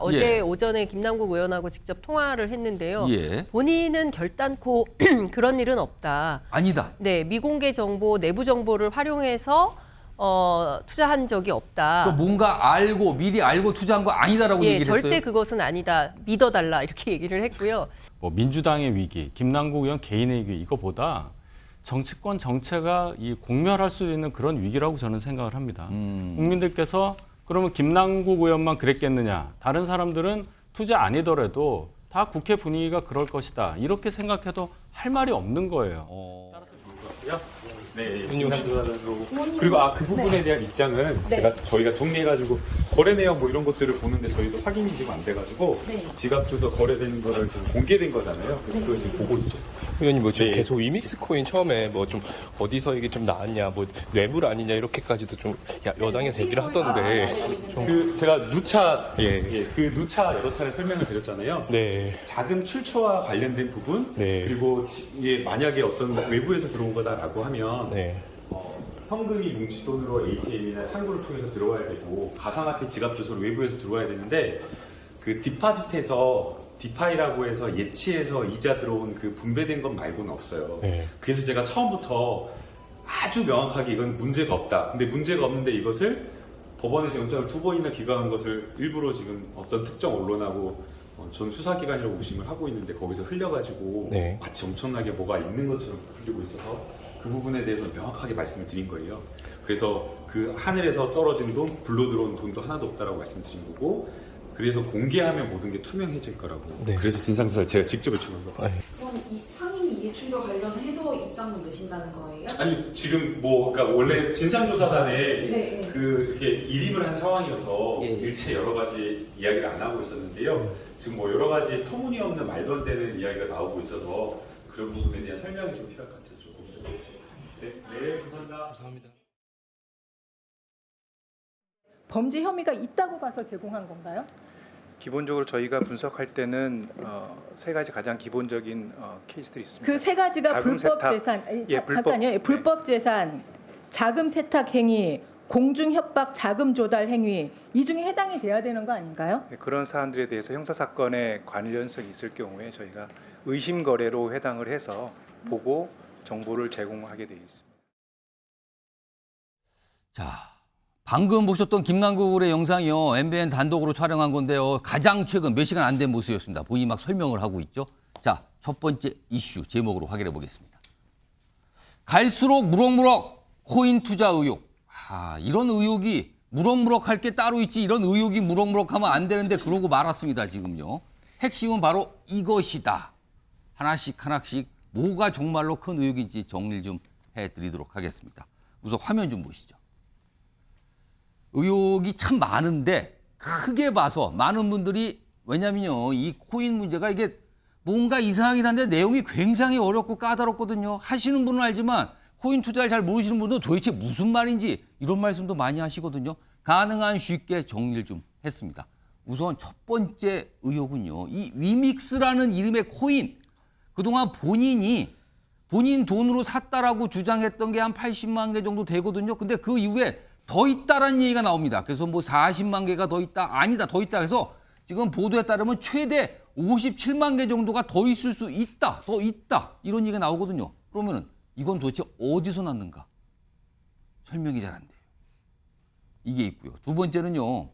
어제 예. 오전에 김남국 의원하고 직접 통화를 했는데요. 예. 본인은 결단코 그런 일은 없다. 아니다. 네, 미공개 정보, 내부 정보를 활용해서 투자한 적이 없다. 또 뭔가 알고 미리 알고 투자한 거 아니다라고 예, 얘기를 절대 했어요. 그것은 아니다. 믿어달라 이렇게 얘기를 했고요. 뭐 민주당의 위기, 김남국 의원 개인의 위기 이거보다 정치권 정체가 이 공멸할 수 있는 그런 위기라고 저는 생각을 합니다. 국민들께서 그러면 김남국 의원만 그랬겠느냐? 다른 사람들은 투자 아니더라도 다 국회 분위기가 그럴 것이다. 이렇게 생각해도 할 말이 없는 거예요. 네, 진상조사단으로 그리고 그 부분에 대한 입장은 저희가 정리해가지고 거래 내역 뭐 이런 것들을 보는데 저희도 확인이 지금 안 돼가지고 지갑 주소 거래되는 거를 지금 공개된 거잖아요. 그래서 그걸 지금 보고 있어요. 의원님 뭐 지금 네. 계속 위믹스 코인 처음에 뭐 좀 어디서 이게 좀 나왔냐 뭐 뇌물 아니냐 이렇게까지도 좀 여당에서 얘기를 하던데 좀 제가 누차 예. 그 누차 여러 차례 설명을 드렸잖아요. 네. 자금 출처와 관련된 부분 네. 그리고 만약에 어떤 외부에서 들어온 거다라고 하면 네. 현금이 뭉치돈으로 ATM이나 창구를 통해서 들어와야 되고 가상화폐 지갑 주소로 외부에서 들어와야 되는데 그 디파짓에서 디파이라고 해서 예치해서 이자 들어온 그 분배된 것 말고는 없어요. 네. 그래서 제가 처음부터 아주 명확하게 이건 문제가 없다. 근데 문제가 없는데 이것을 법원에서 영장을 2번이나 기각한 것을 일부러 지금 어떤 특정 언론하고 전 수사기관이라고 의심을 하고 있는데 거기서 흘려가지고 네. 마치 엄청나게 뭐가 있는 것처럼 흘리고 있어서 그 부분에 대해서 명확하게 말씀을 드린 거예요. 그래서 그 하늘에서 떨어진 돈, 불로 들어온 돈도 하나도 없다라고 말씀드린 거고 그래서 공개하면 모든 게 투명해질 거라고. 네. 그래서 진상조사를 제가 직접 요청한 거예요. 그럼 이 상임위 이해충돌 관련해서 입장을 내신다는 거예요? 아니 지금 그러니까 원래 진상조사단에 네. 이렇게 일임을 한 상황이어서 일체 여러 가지 이야기를 안 하고 있었는데요. 지금 뭐 여러 가지 터무니없는 말도 안 되는 이야기가 나오고 있어서 그런 부분에 대한 설명이 좀 필요할 것 같아서 조금 좀 했습니다. 네, 감사합니다. 감사합니다. 범죄 혐의가 있다고 봐서 제공한 건가요? 기본적으로 저희가 분석할 때는 세 가지 가장 기본적인 케이스들이 있습니다. 그 세 가지가 자금 불법 세탁, 재산, 불법, 잠깐요. 네. 불법 재산, 자금 세탁 행위, 공중 협박, 자금 조달 행위 이 중에 해당이 돼야 되는 거 아닌가요? 그런 사안들에 대해서 형사 사건에 관련성이 있을 경우에 저희가 의심 거래로 해당을 해서 보고 정보를 제공하게 되어 있습니다. 자, 방금 보셨던 김남국 의원의 영상이요. MBN 단독으로 촬영한 건데요. 가장 최근 몇 시간 안 된 모습이었습니다. 본인이 막 설명을 하고 있죠. 자, 첫 번째 이슈 제목으로 확인해 보겠습니다. 갈수록 무럭무럭 코인 투자 의혹. 이런 의혹이 무럭무럭할 게 따로 있지 이런 의혹이 무럭무럭하면 안 되는데 그러고 말았습니다. 지금요. 핵심은 바로 이것이다. 하나씩 뭐가 정말로 큰 의혹인지 정리를 좀 해드리도록 하겠습니다. 우선 화면 좀 보시죠. 의혹이 참 많은데 크게 봐서 많은 분들이 왜냐면요. 이 코인 문제가 이게 뭔가 이상하긴 한데 내용이 굉장히 어렵고 까다롭거든요. 하시는 분은 알지만 코인 투자를 잘 모르시는 분은 도대체 무슨 말인지 이런 말씀도 많이 하시거든요. 가능한 쉽게 정리를 좀 했습니다. 우선 첫 번째 의혹은요. 이 위믹스라는 이름의 코인. 그동안 본인 돈으로 샀다라고 주장했던 게 한 80만 개 정도 되거든요. 근데 그 이후에 더 있다라는 얘기가 나옵니다. 그래서 뭐 40만 개가 더 있다. 아니다. 더 있다. 해서 지금 보도에 따르면 최대 57만 개 정도가 더 있을 수 있다. 더 있다. 이런 얘기가 나오거든요. 그러면은 이건 도대체 어디서 났는가? 설명이 잘 안 돼요. 이게 있고요. 두 번째는요.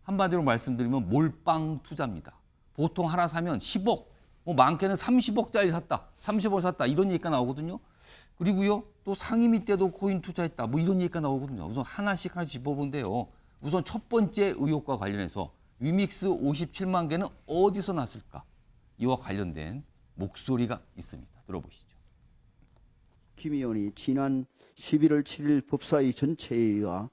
한마디로 말씀드리면 몰빵 투자입니다. 보통 하나 사면 10억, 뭐 많게는 30억짜리 샀다. 30억 샀다. 이런 얘기가 나오거든요. 그리고요. 또 상임위 때도 코인 투자했다. 뭐 이런 얘기가 나오거든요. 우선 하나씩 짚어본데요. 우선 첫 번째 의혹과 관련해서 위믹스 57만 개는 어디서 났을까? 이와 관련된 목소리가 있습니다. 들어보시죠. 김 의원이 지난 11월 7일 법사위 전체회의와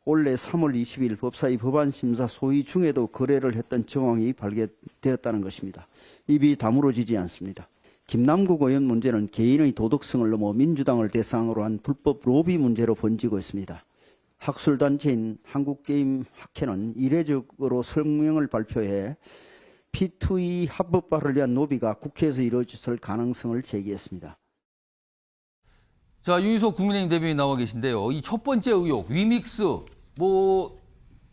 올해 3월 20일 법사위 법안심사 소위 중에도 거래를 했던 정황이 발견되었다는 것입니다. 입이 다물어지지 않습니다. 김남국 의원 문제는 개인의 도덕성을 넘어 민주당을 대상으로 한 불법 로비 문제로 번지고 있습니다. 학술단체인 한국게임학회는 이례적으로 성명을 발표해 P2E 합법화를 위한 로비가 국회에서 이루어졌을 가능성을 제기했습니다. 자, 윤희석 국민의힘 대변인 나와 계신데요. 이 첫 번째 의혹, 위믹스,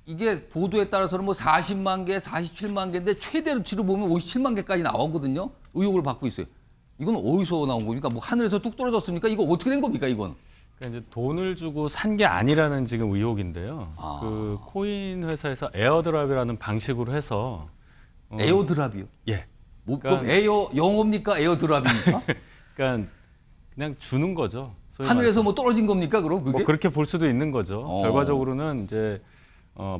이게 보도에 따라서는 뭐 40만 개, 47만 개인데 최대치로 보면 57만 개까지 나오거든요. 의혹을 받고 있어요. 이건 어디서 나온 겁니까? 뭐 하늘에서 뚝 떨어졌습니까? 이거 어떻게 된 겁니까, 이건? 그러니까 이제 돈을 주고 산 게 아니라는 지금 의혹인데요. 그 코인 회사에서 에어드랍이라는 방식으로 해서 에어드랍이요? 예. 뭐, 그럼 에어 영어입니까? 에어드랍입니까? 그러니까 그냥 주는 거죠. 소위 하늘에서 뭐 떨어진 겁니까? 그럼 그게? 뭐 그렇게 볼 수도 있는 거죠. 어. 결과적으로는 이제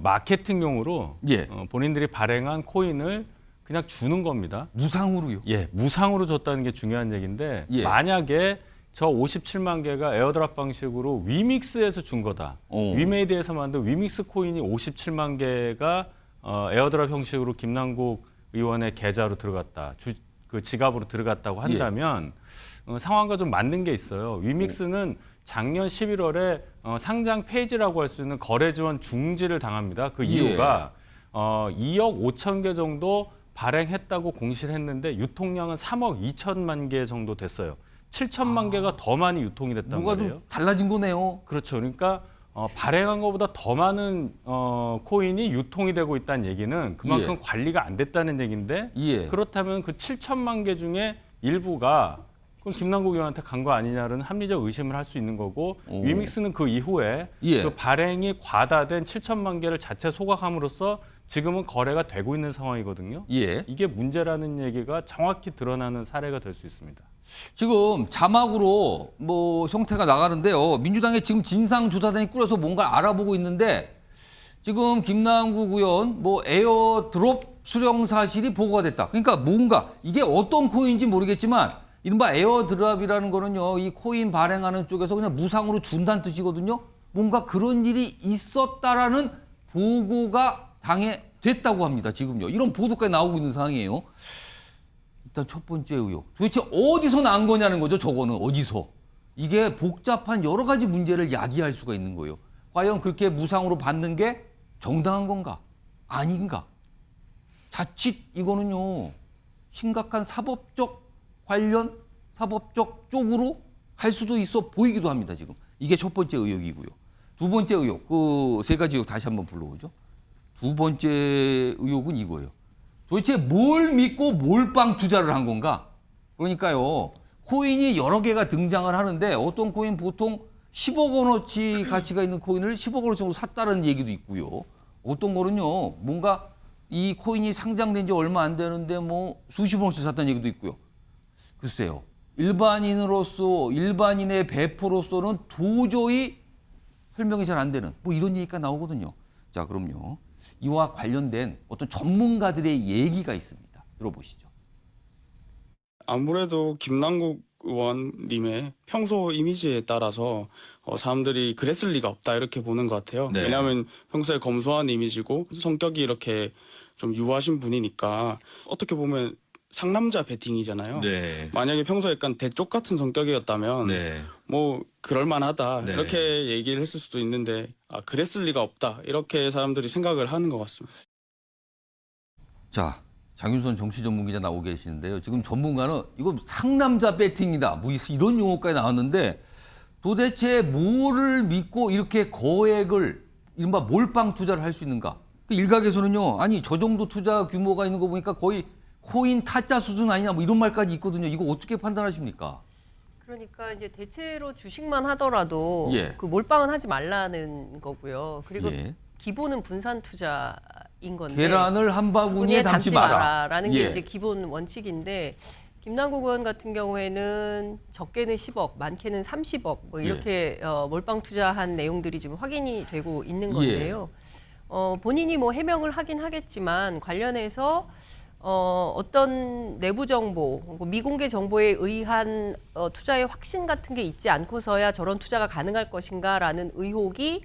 마케팅용으로 예. 본인들이 발행한 코인을 그냥 주는 겁니다. 무상으로요? 예, 무상으로 줬다는 게 중요한 얘기인데 예. 만약에 저 57만 개가 에어드랍 방식으로 위믹스에서 준 거다. 위메이드에서 만든 위믹스 코인이 57만 개가 에어드랍 형식으로 김남국 의원의 계좌로 들어갔다. 그 지갑으로 들어갔다고 한다면 상황과 좀 맞는 게 있어요. 위믹스는 작년 11월에 상장 폐지라고 할 수 있는 거래 지원 중지를 당합니다. 그 이유가 2억 5천 개 정도 발행했다고 공시를 했는데 유통량은 3억 2천만 개 정도 됐어요. 7천만 개가 더 많이 유통이 됐단 뭐가 말이에요. 좀 달라진 거네요. 그렇죠. 그러니까 발행한 것보다 더 많은 코인이 유통이 되고 있다는 얘기는 그만큼 관리가 안 됐다는 얘기인데 그렇다면 그 7천만 개 중에 일부가 그럼 김남국 의원한테 간 거 아니냐는 합리적 의심을 할 수 있는 거고 위믹스는 그 이후에 그 발행이 과다된 7천만 개를 자체 소각함으로써 지금은 거래가 되고 있는 상황이거든요. 이게 문제라는 얘기가 정확히 드러나는 사례가 될 수 있습니다. 지금 자막으로 뭐 형태가 나가는데요. 민주당에 지금 진상조사단이 꾸려서 뭔가 알아보고 있는데 지금 김남국 의원 뭐 에어드롭 수령 사실이 보고가 됐다. 그러니까 뭔가 이게 어떤 코인인지 모르겠지만 이른바 에어드랍이라는 거는요. 이 코인 발행하는 쪽에서 그냥 무상으로 준다는 뜻이거든요. 뭔가 그런 일이 있었다라는 보고가 당해됐다고 합니다. 지금요. 이런 보도까지 나오고 있는 상황이에요. 일단 첫 번째 의혹. 도대체 어디서 난 거냐는 거죠. 저거는 어디서. 이게 복잡한 여러 가지 문제를 야기할 수가 있는 거예요. 과연 그렇게 무상으로 받는 게 정당한 건가? 아닌가? 자칫 이거는요. 심각한 사법적 관련 사법적 쪽으로 갈 수도 있어 보이기도 합니다. 지금. 이게 첫 번째 의혹이고요. 두 번째 의혹. 그 세 가지 의혹 다시 한번 불러오죠. 두 번째 의혹은 이거예요. 도대체 뭘 믿고 몰빵 투자를 한 건가? 그러니까요. 코인이 여러 개가 등장을 하는데 어떤 코인 보통 10억 원어치 가치가 있는 코인을 10억 원어치 정도 샀다는 얘기도 있고요. 어떤 거는요. 뭔가 이 코인이 상장된 지 얼마 안 되는데 뭐 수십억 원어치 샀다는 얘기도 있고요. 글쎄요. 일반인의 배포로서는 도저히 설명이 잘 안 되는 뭐 이런 얘기가 나오거든요. 자, 그럼요. 이와 관련된 어떤 전문가들의 얘기가 있습니다. 들어보시죠. 아무래도 김남국 의원님의 평소 이미지에 따라서 사람들이 그랬을 리가 없다 이렇게 보는 것 같아요. 왜냐하면 평소에 검소한 이미지고 성격이 이렇게 좀 유하신 분이니까 어떻게 보면 상남자 배팅이잖아요. 만약에 평소에 약간 대쪽 같은 성격이었다면 뭐 그럴만하다 이렇게 얘기를 했을 수도 있는데 그랬을 리가 없다 이렇게 사람들이 생각을 하는 것 같습니다. 자, 장윤선 정치 전문기자 나오고 계시는데요. 지금 전문가는 이거 상남자 배팅이다 뭐 이런 용어까지 나왔는데 도대체 뭐를 믿고 이렇게 거액을 이른바 몰빵 투자를 할 수 있는가? 그 일각에서는요. 아니 저 정도 투자 규모가 있는 거 보니까 거의 코인 타짜 수준 아니냐 뭐 이런 말까지 있거든요. 이거 어떻게 판단하십니까? 그러니까 이제 대체로 주식만 하더라도 그 몰빵은 하지 말라는 거고요. 그리고 기본은 분산 투자인 건데 계란을 한 바구니에 담지 마라라는 게 이제 기본 원칙인데 김남국 의원 같은 경우에는 적게는 10억, 많게는 30억 뭐 이렇게 몰빵 투자한 내용들이 지금 확인이 되고 있는 건데요. 본인이 뭐 해명을 하긴 하겠지만 관련해서 어떤 내부 정보, 미공개 정보에 의한 투자의 확신 같은 게 있지 않고서야 저런 투자가 가능할 것인가라는 의혹이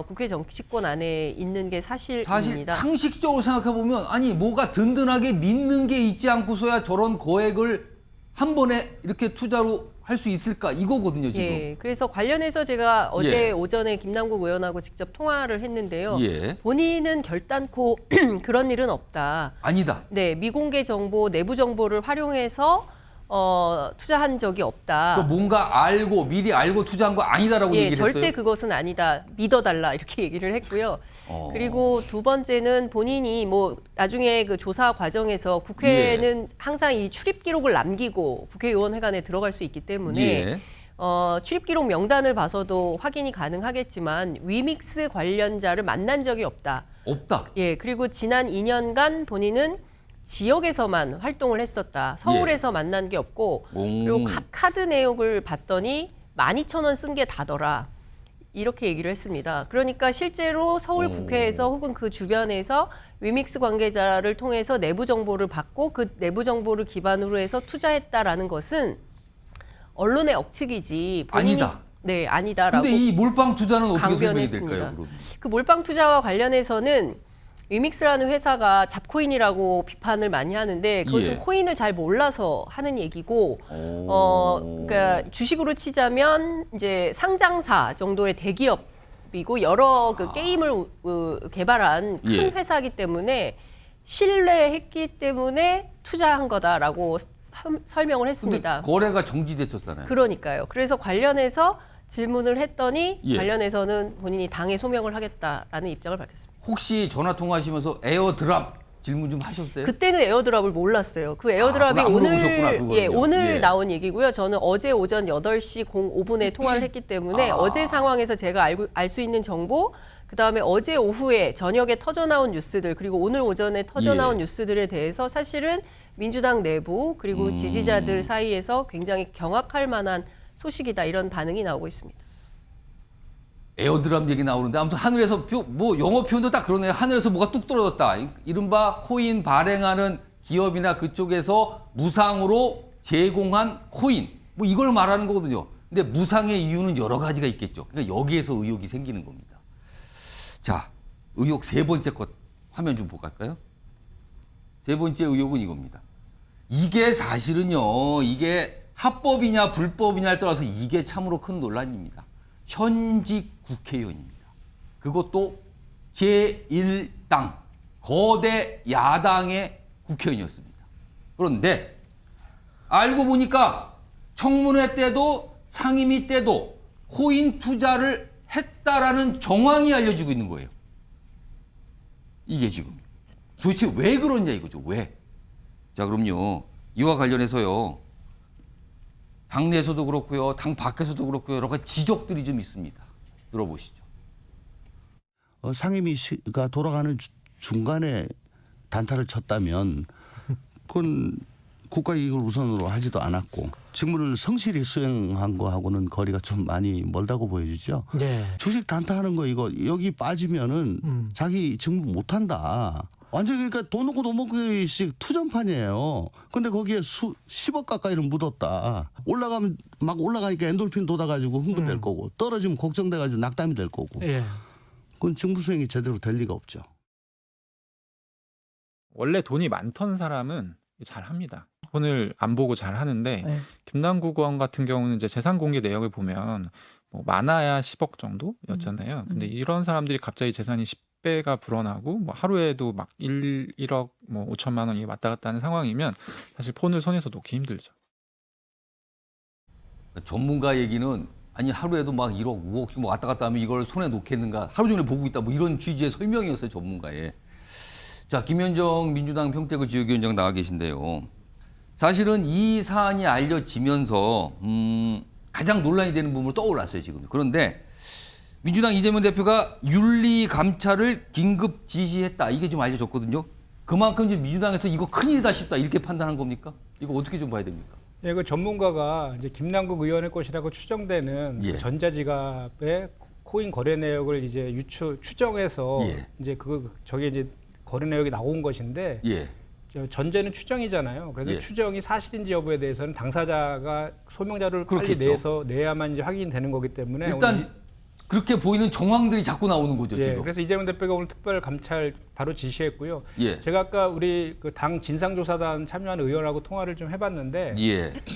국회 정치권 안에 있는 게 사실입니다. 사실 상식적으로 생각해 보면 아니 뭐가 든든하게 믿는 게 있지 않고서야 저런 거액을 한 번에 이렇게 투자로 할 수 있을까 이거거든요 지금. 그래서 관련해서 제가 어제 오전에 김남국 의원하고 직접 통화를 했는데요. 본인은 결단코 그런 일은 없다. 아니다. 네, 미공개 정보, 내부 정보를 활용해서 투자한 적이 없다. 뭔가 알고 미리 알고 투자한 거 아니다라고 얘기를 했어요. 절대 그것은 아니다. 믿어달라 이렇게 얘기를 했고요. 그리고 두 번째는 본인이 뭐 나중에 그 조사 과정에서 국회는 항상 이 출입 기록을 남기고 국회의원회관에 들어갈 수 있기 때문에 출입 기록 명단을 봐서도 확인이 가능하겠지만 위믹스 관련자를 만난 적이 없다. 예, 그리고 지난 2년간 본인은 지역에서만 활동을 했었다. 서울에서 만난 게 없고 그리고 카드 내역을 봤더니 12,000원 쓴 게 다더라. 이렇게 얘기를 했습니다. 그러니까 실제로 서울 국회에서 혹은 그 주변에서 위믹스 관계자를 통해서 내부 정보를 받고 그 내부 정보를 기반으로 해서 투자했다라는 것은 언론의 억측이지 본인이 아니다. 네, 아니다라고. 근데 이 몰빵 투자는 어떻게 설명이 강변했습니다. 될까요? 그럼? 그 몰빵 투자와 관련해서는 위믹스라는 회사가 잡코인이라고 비판을 많이 하는데 그것은 코인을 잘 몰라서 하는 얘기고, 그러니까 주식으로 치자면 이제 상장사 정도의 대기업이고 여러 그 게임을 개발한 큰 회사이기 때문에 신뢰했기 때문에 투자한 거다라고 설명을 했습니다. 근데 거래가 정지됐었잖아요. 그러니까요. 그래서 관련해서 질문을 했더니 관련해서는 본인이 당에 소명을 하겠다라는 입장을 밝혔습니다. 혹시 전화 통화하시면서 에어드랍 질문 좀 하셨어요? 그때는 에어드랍을 몰랐어요. 그 에어드랍이 안 물어보셨구나, 오늘 나온 얘기고요. 저는 어제 오전 8시 05분에 통화를 했기 때문에 어제 상황에서 제가 알 수 있는 정보, 그다음에 어제 오후에 저녁에 터져나온 뉴스들, 그리고 오늘 오전에 터져나온 뉴스들에 대해서 사실은 민주당 내부 그리고 지지자들 사이에서 굉장히 경악할 만한 소식이다, 이런 반응이 나오고 있습니다. 에어드랍 얘기 나오는데 아무튼 하늘에서 뭐 영어 표현도 딱 그러네요. 하늘에서 뭐가 뚝 떨어졌다. 이른바 코인 발행하는 기업이나 그쪽에서 무상으로 제공한 코인, 뭐 이걸 말하는 거거든요. 근데 무상의 이유는 여러 가지가 있겠죠. 그러니까 여기에서 의혹이 생기는 겁니다. 자, 의혹 세 번째 것 화면 좀 볼까요? 세 번째 의혹은 이겁니다. 이게 사실은요, 이게 합법이냐 불법이냐를 떠나서 이게 참으로 큰 논란입니다. 현직 국회의원입니다. 그것도 제1당 거대 야당의 국회의원이었습니다. 그런데 알고 보니까 청문회 때도 상임위 때도 코인 투자를 했다라는 정황이 알려지고 있는 거예요. 이게 지금 도대체 왜 그러냐 이거죠. 왜? 자, 그럼요. 이와 관련해서요. 당내에서도 그렇고요. 당 밖에서도 그렇고요. 여러 가지 지적들이 좀 있습니다. 들어보시죠. 상임위가 돌아가는 중간에 단타를 쳤다면 그건 국가 이익을 우선으로 하지도 않았고 직무를 성실히 수행한 거하고는 거리가 좀 많이 멀다고 보여지죠. 주식 단타하는 거 이거 여기 빠지면은 자기 직무 못한다. 완전히 그러니까 돈 넣고 돈 먹기식 투전판이에요. 근데 거기에 10억 가까이는 묻었다. 올라가면 막 올라가니까 엔돌핀 돋아가지고 흥분될 거고 떨어지면 걱정돼가지고 낙담이 될 거고. 그건 직무 수행이 제대로 될 리가 없죠. 원래 돈이 많던 사람은 잘 합니다. 돈을 안 보고 잘 하는데 김남국 의원 같은 경우는 이제 재산 공개 내역을 보면 뭐 많아야 10억 정도였잖아요. 근데 이런 사람들이 갑자기 재산이 10배가 불어나고 뭐 하루에도 막 1억 뭐 5천만 원이 왔다 갔다 하는 상황이면 사실 폰을 손에서 놓기 힘들죠. 전문가 얘기는 아니 하루에도 막 1억, 5억씩 뭐 왔다 갔다 하면 이걸 손에 놓겠는가, 하루 종일 보고 있다, 뭐 이런 취지의 설명이었어요, 전문가의. 자, 김현정 민주당 평택을 지역위원장 나와 계신데요. 사실은 이 사안이 알려지면서 가장 논란이 되는 부분으로 떠올랐어요, 지금. 그런데 민주당 이재명 대표가 윤리감찰을 긴급 지시했다, 이게 좀 알려졌거든요. 그만큼 이제 민주당에서 이거 큰일이다 싶다, 이렇게 판단한 겁니까? 이거 어떻게 좀 봐야 됩니까? 예, 그 전문가가 이제 김남국 의원의 것이라고 추정되는 그 전자지갑의 코인 거래 내역을 이제 추정해서 이제 저게 이제 거래 내역이 나온 것인데 전제는 추정이잖아요. 그래서 추정이 사실인지 여부에 대해서는 당사자가 소명 자료를 빨리 내야만 이제 확인되는 거기 때문에 일단 그렇게 보이는 정황들이 자꾸 나오는 거죠, 지금. 그래서 이재명 대표가 오늘 특별 감찰 바로 지시했고요. 제가 아까 우리 그 당 진상조사단 참여하는 의원하고 통화를 좀 해봤는데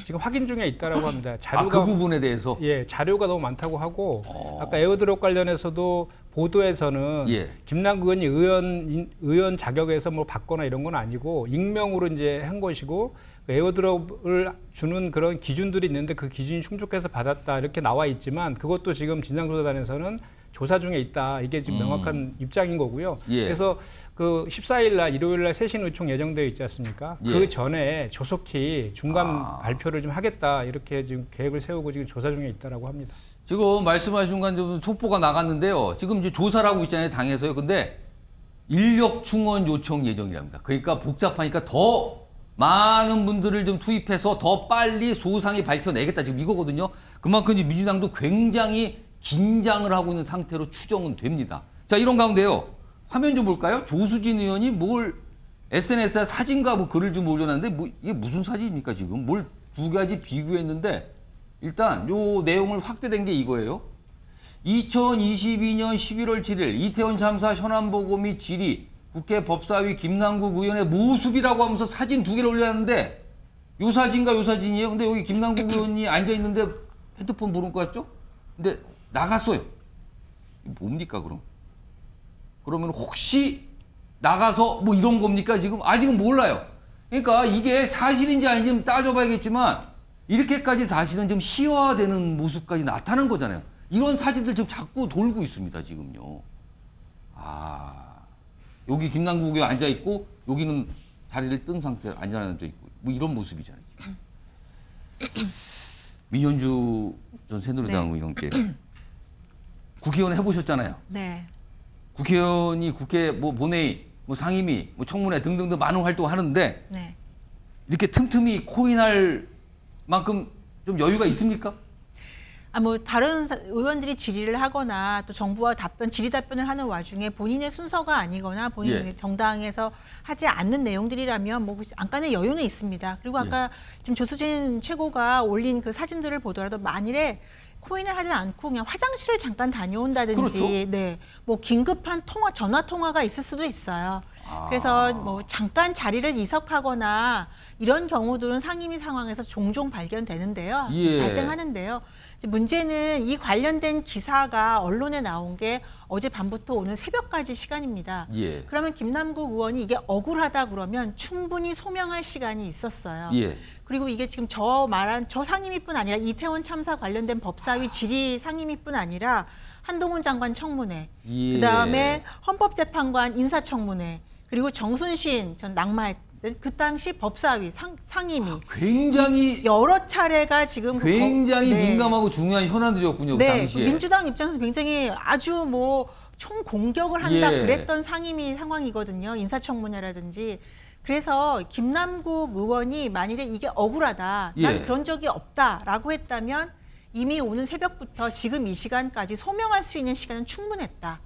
지금 확인 중에 있다라고 합니다. 자료가 그 부분에 대해서? 자료가 너무 많다고 하고 아까 에어드롭 관련해서도 보도에서는 예. 김남국 의원이 의원 자격에서 뭐 받거나 이런 건 아니고 익명으로 이제 한 것이고 에어드롭을 주는 그런 기준들이 있는데 그 기준이 충족해서 받았다 이렇게 나와 있지만 그것도 지금 진상조사단에서는 조사 중에 있다. 이게 지금 명확한 입장인 거고요. 예. 그래서 그 14일 날 일요일 날 쇄신 의총 예정되어 있지 않습니까? 예. 그 전에 조속히 중간 발표를 좀 하겠다. 이렇게 지금 계획을 세우고 지금 조사 중에 있다라고 합니다. 지금 말씀하신 순간 좀 속보가 나갔는데요. 지금 이제 조사를 하고 있잖아요, 당에서요. 근데 인력 충원 요청 예정이랍니다. 그러니까 복잡하니까 더 많은 분들을 좀 투입해서 더 빨리 소상히 밝혀내겠다. 지금 이거거든요. 그만큼 이제 민주당도 굉장히 긴장을 하고 있는 상태로 추정은 됩니다. 자, 이런 가운데요. 화면 좀 볼까요? 조수진 의원이 뭘 SNS에 사진과 뭐 글을 좀 올려놨는데 뭐 이게 무슨 사진입니까 지금? 뭘 두 가지 비교했는데 일단 요 내용을 확대된 게 이거예요. 2022년 11월 7일 이태원 참사 현안보고 및 질의 국회 법사위 김남국 의원의 모습이라고 하면서 사진 두 개를 올려놨는데 요 사진과 요 사진이에요. 근데 여기 김남국 의원이 앉아있는데 핸드폰 보는 것 같죠? 근데 나갔어요. 뭡니까 그럼? 그러면 혹시 나가서 뭐 이런 겁니까 지금? 아직은 몰라요. 그러니까 이게 사실인지 아닌지 좀 따져봐야겠지만 이렇게까지 사실은 좀 희화되는 모습까지 나타나는 거잖아요. 이런 사진들 지금 자꾸 돌고 있습니다 지금요. 여기 김남국 의원 앉아있고 여기는 자리를 뜬 상태로 앉아있고 뭐 이런 모습이잖아요 지금. 민현주 전 새누리당 의원께 국회의원 해보셨잖아요. 네. 국회의원이 국회 뭐 본회의, 뭐 상임위, 뭐 청문회 등등등 많은 활동하는데 네. 이렇게 틈틈이 코인할 만큼 좀 여유가 있습니까? 뭐 다른 의원들이 질의를 하거나 또 정부와 질의 답변을 하는 와중에 본인의 순서가 아니거나 본인의 예. 정당에서 하지 않는 내용들이라면 뭐 안간의 여유는 있습니다. 그리고 아까 지금 조수진 최고가 올린 그 사진들을 보더라도 만일에 코인을 하지 않고 그냥 화장실을 잠깐 다녀온다든지, 그렇죠. 네, 뭐 긴급한 전화 통화가 있을 수도 있어요. 그래서 뭐 잠깐 자리를 이석하거나 이런 경우들은 상임위 상황에서 종종 발견되는데요, 발생하는데요. 문제는 이 관련된 기사가 언론에 나온 게 어제 밤부터 오늘 새벽까지 시간입니다. 그러면 김남국 의원이 이게 억울하다 그러면 충분히 소명할 시간이 있었어요. 그리고 이게 지금 저 상임위뿐 아니라 이태원 참사 관련된 법사위 질의 상임위뿐 아니라 한동훈 장관 청문회, 그다음에 헌법재판관 인사청문회, 그리고 정순신 전 낙마했던 그 당시 법사위 상임위 굉장히 여러 차례가 지금 굉장히 민감하고 중요한 현안들이었군요. 그 당시에. 민주당 입장에서 굉장히 아주 뭐 총공격을 한다 그랬던 상임위 상황이거든요. 인사청문회라든지. 그래서 김남국 의원이 만일에 이게 억울하다, 난 그런 적이 없다라고 했다면 이미 오늘 새벽부터 지금 이 시간까지 소명할 수 있는 시간은 충분했다.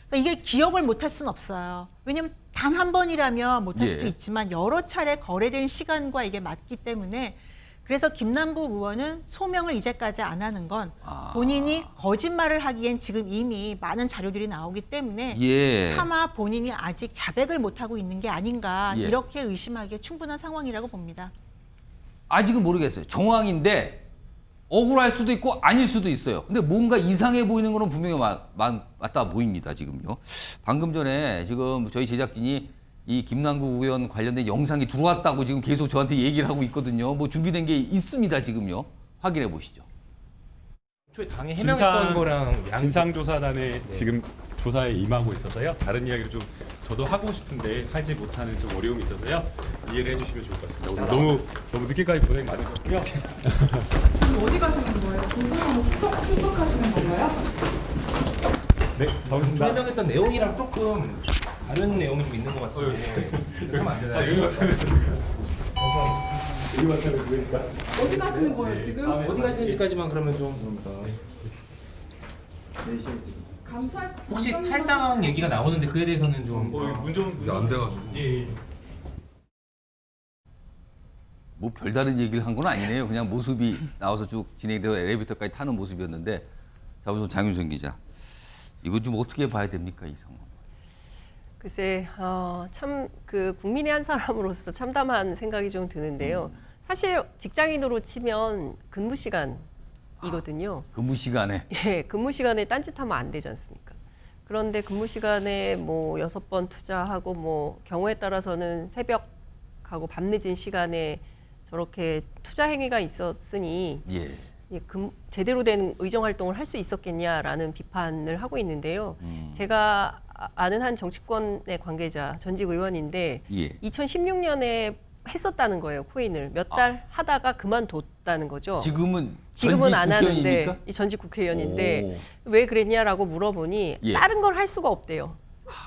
그러니까 이게 기억을 못할 수는 없어요. 왜냐하면 단 한 번이라면 못할 수도 있지만 여러 차례 거래된 시간과 이게 맞기 때문에 그래서 김남국 의원은 소명을 이제까지 안 하는 건 본인이 거짓말을 하기엔 지금 이미 많은 자료들이 나오기 때문에 차마 본인이 아직 자백을 못하고 있는 게 아닌가 이렇게 의심하기에 충분한 상황이라고 봅니다. 아직은 모르겠어요. 정황인데 억울할 수도 있고 아닐 수도 있어요. 근데 뭔가 이상해 보이는 거는 분명히 맞다 보입니다, 지금요. 방금 전에 지금 저희 제작진이 이 김남국 의원 관련된 영상이 들어왔다고 지금 계속 저한테 얘기를 하고 있거든요. 뭐 준비된 게 있습니다, 지금요. 확인해 보시죠. 당에 해명했던 거랑 진상조사단에 지금 조사에 임하고 있어서요. 다른 이야기를 좀 저도 하고 싶은데 하지 못하는 좀 어려움이 있어서요. 이해를 해주시면 좋을 것 같습니다. 오늘 너무 늦게까지 고생 많으셨고요. 지금 어디 가시는 거예요? 조사하고 출석하시는 건가요? 네, 반갑습니다. 해명했던 내용이랑 조금 다른 내용이 좀 있는 것 같은데 그러면 안 되나요? 여기 맡아는 그러니까. 어디 가시는 거예요 지금? 어디 가시는지까지만 그러면 좀 혹시 탈당 얘기가 나오는데 그에 대해서는 좀 안 돼가지고. 뭐 별다른 얘기를 한 건 아니네요. 그냥 모습이 나와서 쭉 진행되어 엘리베이터까지 타는 모습이었는데 자우선 장윤선 기자, 이거 좀 어떻게 봐야 됩니까, 이 상황? 글쎄, 참 그 국민의 한 사람으로서 참담한 생각이 좀 드는데요. 사실 직장인으로 치면 근무 시간이거든요. 근무 시간에? 근무 시간에 딴짓하면 안 되지 않습니까? 그런데 근무 시간에 뭐 6번 투자하고 뭐 경우에 따라서는 새벽하고 밤늦은 시간에 저렇게 투자 행위가 있었으니 예. 제대로 된 의정 활동을 할 수 있었겠냐라는 비판을 하고 있는데요. 제가 아는 한 정치권의 관계자, 전직 의원인데 예. 2016년에 했었다는 거예요. 코인을 몇 달 하다가 그만뒀다는 거죠. 지금은 안 하는데 국회의원입니까? 이 전직 국회의원인데 오. 왜 그랬냐라고 물어보니 예. 다른 걸 할 수가 없대요.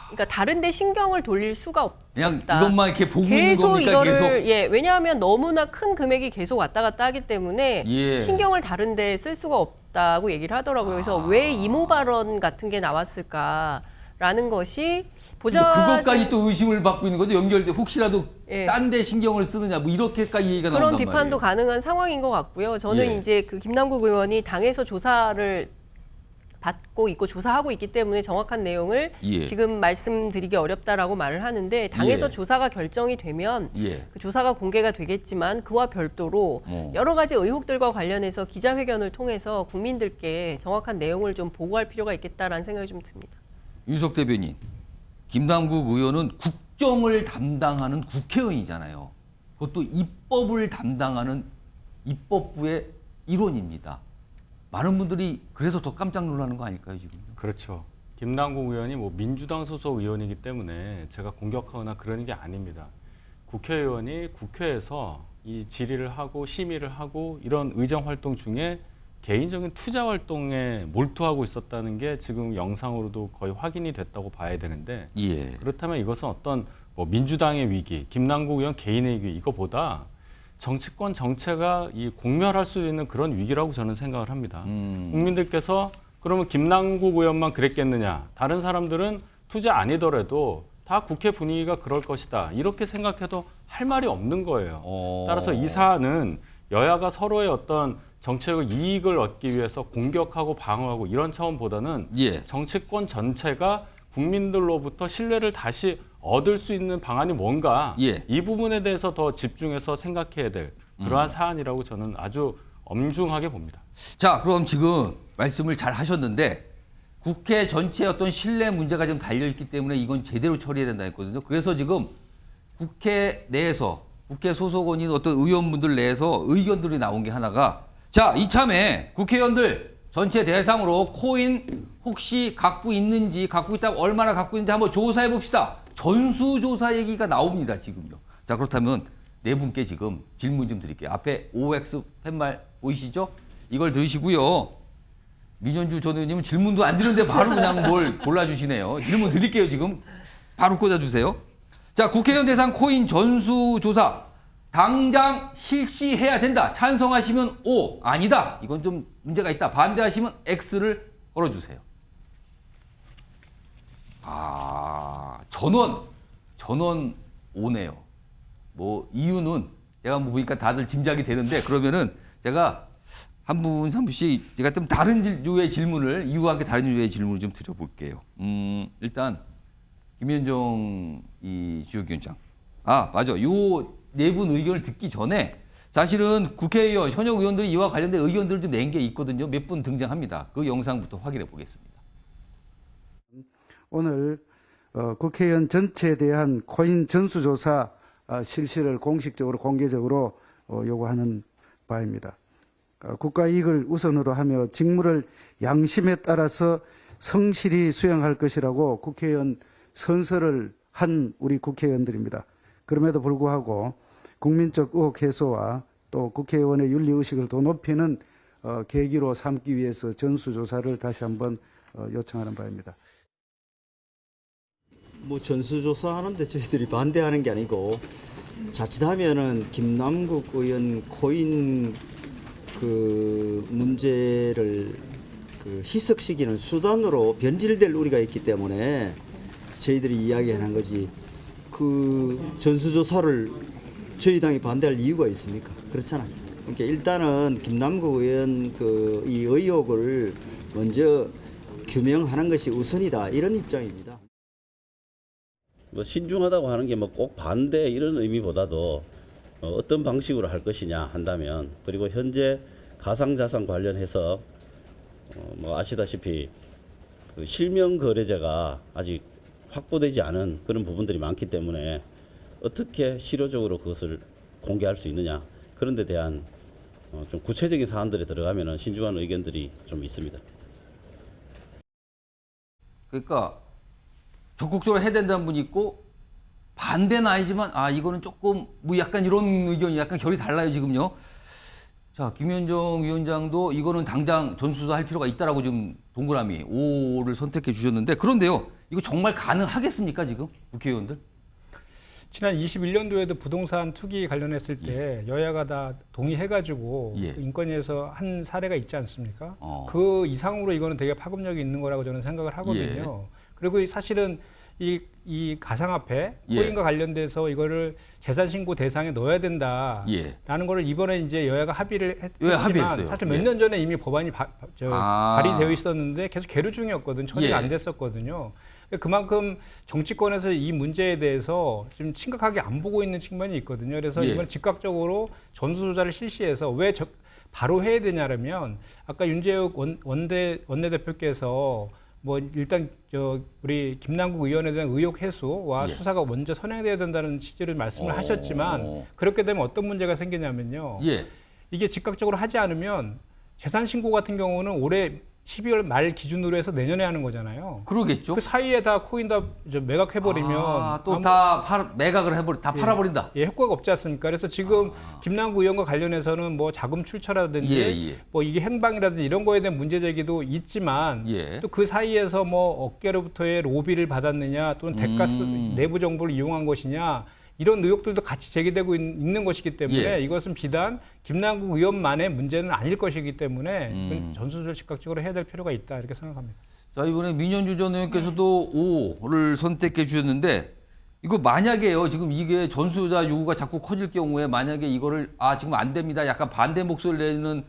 그러니까 다른데 신경을 돌릴 수가 없다. 그냥 이것만 이렇게 보고 있는 계속 겁니까? 이거를 계속. 예, 왜냐하면 너무나 큰 금액이 계속 왔다 갔다 하기 때문에 예. 신경을 다른데 쓸 수가 없다고 얘기를 하더라고요. 그래서 왜 이모 발언 같은 게 나왔을까라는 것이 그것까지 또 의심을 받고 있는 거죠. 연결돼 혹시라도 예. 딴 데 신경을 쓰느냐 뭐 이렇게까지 얘기가 그런 나온단 비판도 말이에요. 가능한 상황인 것 같고요. 저는 예. 이제 그 김남국 의원이 당에서 조사를 받고 있고 조사하고 있기 때문에 정확한 내용을 예. 지금 말씀드리기 어렵다라고 말을 하는데 당에서 예. 조사가 결정이 되면 예. 그 조사가 공개가 되겠지만 그와 별도로 여러 가지 의혹들과 관련해서 기자회견을 통해서 국민들께 정확한 내용을 좀 보고할 필요가 있겠다라는 생각이 좀 듭니다. 윤석 대변인, 김남국 의원은 국정을 담당하는 국회의원이잖아요. 그것도 입법을 담당하는 입법부의 일원입니다. 많은 분들이 그래서 더 깜짝 놀라는 거 아닐까요, 지금? 그렇죠. 김남국 의원이 뭐 민주당 소속 의원이기 때문에 제가 공격하거나 그러는 게 아닙니다. 국회의원이 국회에서 이 질의를 하고 심의를 하고 이런 의정 활동 중에 개인적인 투자 활동에 몰두하고 있었다는 게 지금 영상으로도 거의 확인이 됐다고 봐야 되는데 예. 그렇다면 이것은 어떤 뭐 민주당의 위기, 김남국 의원 개인의 위기 이거보다 정치권 정체가 이 공멸할 수 있는 그런 위기라고 저는 생각을 합니다. 국민들께서 그러면 김남국 의원만 그랬겠느냐? 다른 사람들은 투자 아니더라도 다 국회 분위기가 그럴 것이다. 이렇게 생각해도 할 말이 없는 거예요. 따라서 이 사안은 여야가 서로의 어떤 정치적 이익을 얻기 위해서 공격하고 방어하고 이런 차원보다는 예. 정치권 전체가 국민들로부터 신뢰를 다시 얻을 수 있는 방안이 뭔가 예. 이 부분에 대해서 더 집중해서 생각해야 될 그러한 사안이라고 저는 아주 엄중하게 봅니다. 자, 그럼 지금 말씀을 잘 하셨는데 국회 전체의 어떤 신뢰 문제가 지금 달려있기 때문에 이건 제대로 처리해야 된다 했거든요. 그래서 지금 국회 내에서 국회 소속원인 어떤 의원분들 내에서 의견들이 나온 게 하나가 자, 이참에 국회의원들 전체 대상으로 코인 혹시 갖고 있는지 갖고 있다면 얼마나 갖고 있는지 한번 조사해 봅시다. 전수조사 얘기가 나옵니다, 지금요. 자, 그렇다면 네 분께 지금 질문 좀 드릴게요. 앞에 OX 팻말 보이시죠? 이걸 들으시고요. 민현주 전 의원님은 질문도 안 드리는데 바로 그냥 뭘 골라주시네요. 질문 드릴게요, 지금. 바로 꽂아주세요. 자, 국회의원 대상 코인 전수조사 당장 실시해야 된다. 찬성하시면 O, 아니다. 이건 좀 문제가 있다. 반대하시면 X를 걸어주세요. 전원 O네요. 뭐 이유는 제가 뭐 보니까 다들 짐작이 되는데 그러면은 제가 한 분씩 제가 좀 다른 류의 질문을 이유와 함께 다른 류의 질문을 좀 드려볼게요. 일단 김현정 이 지역위원장. 맞아. 요 네 분 의견을 듣기 전에 사실은 국회의원, 현역 의원들이 이와 관련된 의견들을 좀 낸 게 있거든요. 몇 분 등장합니다. 그 영상부터 확인해 보겠습니다. 오늘 국회의원 전체에 대한 코인 전수조사 실시를 공식적으로 공개적으로 요구하는 바입니다. 국가 이익을 우선으로 하며 직무를 양심에 따라서 성실히 수행할 것이라고 국회의원 선서를 한 우리 국회의원들입니다. 그럼에도 불구하고 국민적 의혹 해소와 또 국회의원의 윤리의식을 더 높이는 계기로 삼기 위해서 전수조사를 다시 한번 요청하는 바입니다. 뭐 전수조사 하는데 저희들이 반대하는 게 아니고 자칫하면은 김남국 의원 코인 그 문제를 그 희석시키는 수단으로 변질될 우려가 있기 때문에 저희들이 이야기하는 거지 그 전수조사를 저희 당이 반대할 이유가 있습니까? 그렇잖아요. 그러니까 일단은 김남국 의원 그 이 의혹을 먼저 규명하는 것이 우선이다 이런 입장입니다. 뭐 신중하다고 하는 게 뭐 꼭 반대 이런 의미보다도 어떤 방식으로 할 것이냐 한다면 그리고 현재 가상자산 관련해서 뭐 아시다시피 그 실명 거래자가 아직 확보되지 않은 그런 부분들이 많기 때문에 어떻게 실효적으로 그것을 공개할 수 있느냐 그런 데 대한 좀 구체적인 사안들에 들어가면은 신중한 의견들이 좀 있습니다. 그러니까 적극적으로 해야 된다는 분이 있고 반대는 아니지만 이거는 조금 뭐 약간 이런 의견이 약간 결이 달라요 지금요. 자, 김현정 위원장도 이거는 당장 전수조사할 필요가 있다라고 지금 동그라미 5를 선택해 주셨는데 그런데요. 이거 정말 가능하겠습니까 지금 국회의원들? 지난 21년도에도 부동산 투기 관련했을 때 여야가 다 동의해가지고 인권위에서 한 사례가 있지 않습니까? 그 이상으로 이거는 되게 파급력이 있는 거라고 저는 생각을 하거든요. 그리고 사실은 이 가상화폐 코인과 관련돼서 이거를 재산신고 대상에 넣어야 된다라는 거를 이번에 이제 여야가 합의를 했지만 사실 몇 년 전에 이미 법안이 발의되어 있었는데 계속 계류 중이었거든요. 처리가 안 됐었거든요. 그만큼 정치권에서 이 문제에 대해서 좀 심각하게 안 보고 있는 측면이 있거든요. 그래서 이번 즉각적으로 전수조사를 실시해서 왜 바로 해야 되냐면 아까 윤재욱 원내대표께서 뭐 일단 우리 김남국 의원에 대한 의혹 해소와 수사가 먼저 선행돼야 된다는 취지로 말씀을 하셨지만 그렇게 되면 어떤 문제가 생기냐면요. 이게 즉각적으로 하지 않으면 재산 신고 같은 경우는 올해 12월 말 기준으로 해서 내년에 하는 거잖아요. 그러겠죠. 그 사이에 다 코인 다 매각해버리면 또 다 매각을 다 팔아버린다. 효과가 없지 않습니까? 그래서 지금 김남국 의원과 관련해서는 뭐 자금 출처라든지 뭐 이게 행방이라든지 이런 거에 대한 문제 제기도 있지만 또 그 사이에서 뭐 업계로부터의 로비를 받았느냐 또는 대가스 내부 정보를 이용한 것이냐 이런 의혹들도 같이 제기되고 있는 것이기 때문에 이것은 비단 김남국 의원만의 문제는 아닐 것이기 때문에 전수조사를 즉각적으로 해야 될 필요가 있다 이렇게 생각합니다. 자, 이번에 민현주 전 의원께서도 5를 선택해 주셨는데 이거 만약에요. 지금 이게 전수조사 요구가 자꾸 커질 경우에 만약에 이거를 지금 안 됩니다. 약간 반대 목소리를 내는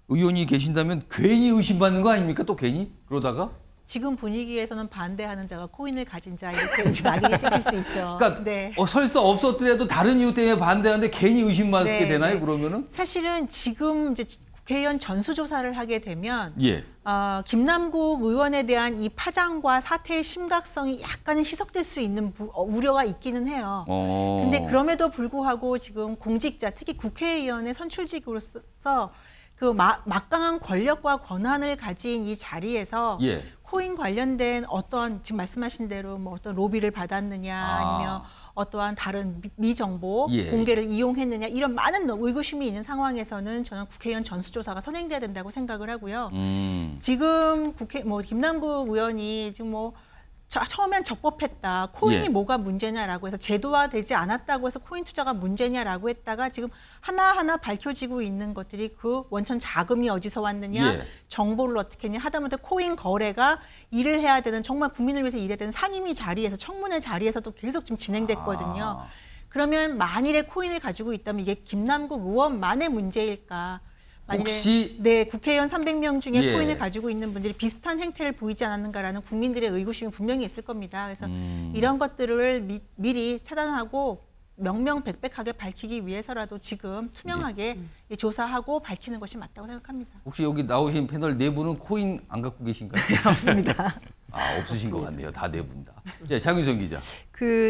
의원이 계신다면 괜히 의심받는 거 아닙니까? 또 괜히 그러다가? 지금 분위기에서는 반대하는 자가 코인을 가진 자 이렇게 나뉘게 찍힐 수 있죠. 그러니까 설사 없었더라도 다른 이유 때문에 반대하는데 괜히 의심받게 되나요? 그러면은? 사실은 지금 이제 국회의원 전수조사를 하게 되면 김남국 의원에 대한 이 파장과 사태의 심각성이 약간은 희석될 수 있는 우려가 있기는 해요. 근데 그럼에도 불구하고 지금 공직자, 특히 국회의원의 선출직으로서 그 막강한 권력과 권한을 가진 이 자리에서 코인 관련된 어떤 지금 말씀하신 대로 뭐 어떤 로비를 받았느냐 아니면 어떠한 다른 미정보 공개를 이용했느냐 이런 많은 의구심이 있는 상황에서는 저는 국회의원 전수조사가 선행돼야 된다고 생각을 하고요. 지금 김남국 의원이 지금 처음엔 적법했다. 코인이 뭐가 문제냐라고 해서 제도화되지 않았다고 해서 코인 투자가 문제냐라고 했다가 지금 하나하나 밝혀지고 있는 것들이 그 원천 자금이 어디서 왔느냐, 정보를 어떻게 했냐 하다못해 코인 거래가 일을 해야 되는 정말 국민을 위해서 일해야 되는 상임위 자리에서 청문회 자리에서도 계속 지금 진행됐거든요. 그러면 만일에 코인을 가지고 있다면 이게 김남국 의원만의 문제일까? 혹시 국회의원 300명 중에 코인을 가지고 있는 분들이 비슷한 행태를 보이지 않았는가라는 국민들의 의구심이 분명히 있을 겁니다. 그래서 이런 것들을 미리 차단하고 명명백백하게 밝히기 위해서라도 지금 투명하게 조사하고 밝히는 것이 맞다고 생각합니다. 혹시 여기 나오신 패널 네 분은 코인 안 갖고 계신가요? 없습니다. 없으신 것 같네요. 다 네 분 다. 장윤선 기자.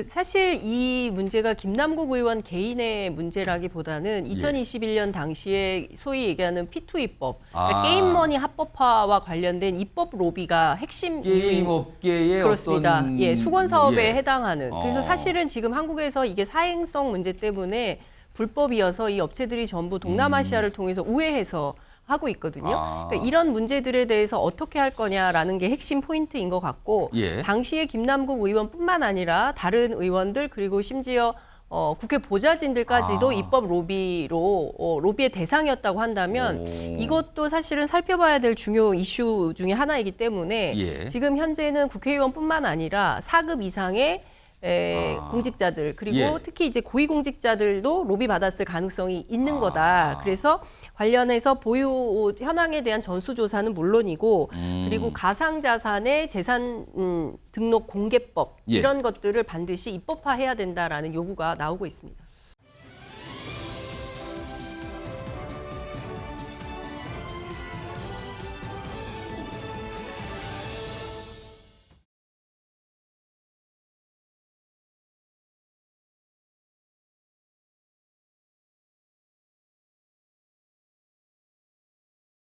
사실 이 문제가 김남국 의원 개인의 문제라기보다는 2021년 당시에 소위 얘기하는 P2 입법, 그러니까 게임머니 합법화와 관련된 입법 로비가 핵심 게임 업계의 그렇습니다. 어떤 수건 사업에 해당하는. 그래서 사실은 지금 한국에서 이게 사행성 문제 때문에 불법이어서 이 업체들이 전부 동남아시아를 통해서 우회해서 하고 있거든요. 그러니까 이런 문제들에 대해서 어떻게 할 거냐라는 게 핵심 포인트인 것 같고 당시에 김남국 의원뿐만 아니라 다른 의원들 그리고 심지어 국회 보좌진들까지도 입법 로비로 로비의 대상이었다고 한다면 이것도 사실은 살펴봐야 될 중요 이슈 중에 하나이기 때문에 지금 현재는 국회의원뿐만 아니라 4급 이상의 공직자들 그리고 특히 이제 고위공직자들도 로비 받았을 가능성이 있는 거다. 그래서 관련해서 보유 현황에 대한 전수조사는 물론이고 그리고 가상자산의 재산 등록 공개법 이런 것들을 반드시 입법화해야 된다라는 요구가 나오고 있습니다.